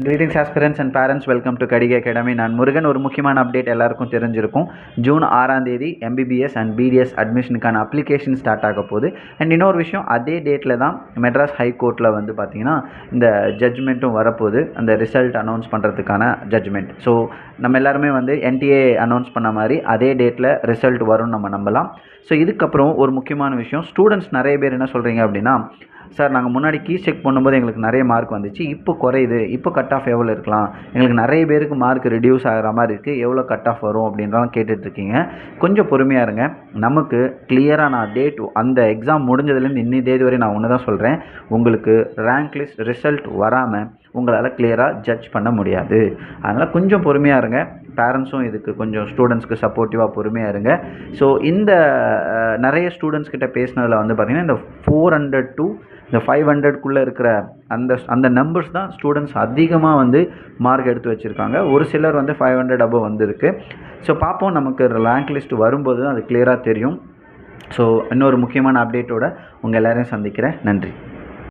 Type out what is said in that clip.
Greetings aspirants and parents, welcome to Kadige Academy. நான் முருகன். ஒரு முக்கியமான அப்டேட் எல்லாருக்கும் தெரிஞ்சிருக்கும். ஜூன் 6ஆம் தேதி MBBS அண்ட் BDS அட்மிஷனுக்கான அப்ளிகேஷன் ஸ்டார்ட் ஆக போகுது. அண்ட் இன்னொரு விஷயம், அதே டேட்டில் தான் மெட்ராஸ் ஹைகோர்ட்டில் வந்து பார்த்திங்கன்னா இந்த ஜட்ஜ்மெண்ட்டும் வரப்போகுது, அந்த ரிசல்ட் அனௌன்ஸ் பண்ணுறதுக்கான ஜட்ஜ்மெண்ட். ஸோ நம்ம எல்லாருமே வந்து NTA அனௌன்ஸ் பண்ண மாதிரி அதே டேட்டில் ரிசல்ட் வரும்னு நம்ம நம்பலாம். ஸோ இதுக்கப்புறம் ஒரு முக்கியமான விஷயம், ஸ்டூடெண்ட்ஸ் நிறைய பேர் என்ன சொல்கிறீங்க அப்படின்னா, சார் நாங்கள் முன்னாடி கீ செக் பண்ணும்போது எங்களுக்கு நிறைய மார்க் வந்துச்சு, இப்போ குறையுது, இப்போ கட் ஆஃப் எவ்வளோ இருக்கலாம், எங்களுக்கு நிறைய பேருக்கு மார்க் ரிடியூஸ் ஆகிற மாதிரி இருக்குது, எவ்வளோ கட் ஆஃப் வரும் அப்படின்றலாம் கேட்டுட்ருக்கீங்க. கொஞ்சம் பொறுமையாக இருங்க. நமக்கு கிளியராக நான் டேட், அந்த எக்ஸாம் முடிஞ்சதுலேருந்து இன்னி தேதி வரை நான் ஒன்று தான் சொல்கிறேன், உங்களுக்கு ரேங்க் லிஸ்ட் ரிசல்ட் வராமல் உங்களால் கிளியராக ஜட்ஜ் பண்ண முடியாது. அதனால் கொஞ்சம் பொறுமையாக இருங்க. பேரண்ட்ஸும் இதுக்கு கொஞ்சம் ஸ்டூடெண்ட்ஸ்க்கு சப்போர்ட்டிவாக பொறுமையாக இருங்க. ஸோ இந்த நிறைய ஸ்டூடெண்ட்ஸ் கிட்ட பேசினதில் வந்து பார்த்திங்கன்னா, இந்த 400 to இந்த 500க்குள்ளே இருக்கிற அந்த நம்பர்ஸ் தான் ஸ்டூடெண்ட்ஸ் அதிகமாக வந்து மார்க் எடுத்து வச்சுருக்காங்க. ஒரு சிலர் வந்து 500 above வந்துருக்கு. ஸோ பார்ப்போம், நமக்கு ரேங்க் லிஸ்ட் வரும்போது தான் அது கிளியராக தெரியும். ஸோ இன்னொரு முக்கியமான அப்டேட்டோட உங்கள் எல்லோரையும் சந்திக்கிறேன். நன்றி.